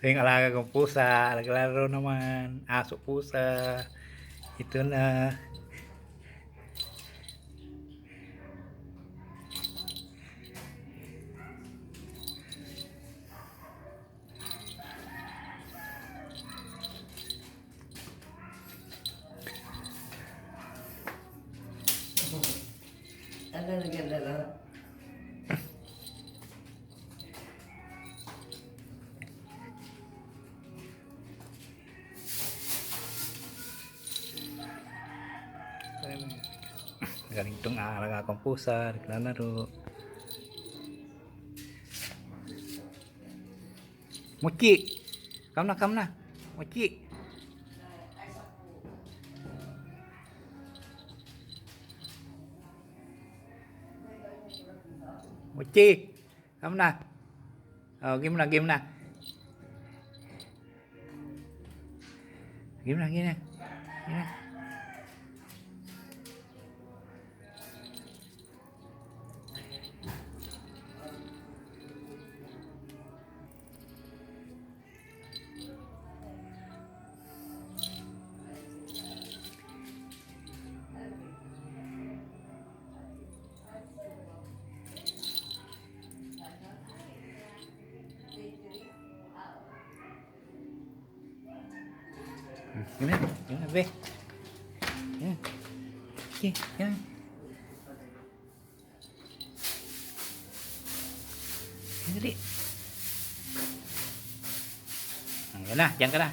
Ito yung alaga kong pusa. Naglaro naman. Aso, pusa. Ito na. Ano ganda na? Galing itong alaga kong pusa. Naglalaro. Mochi! Come na, come na. Mochi! Mochi! Come na. Oh, game na, game na. Game na, game na. Game na. Gimana? Gimana, Be? Ya. Oke, ya. Jadi. Jangan kena.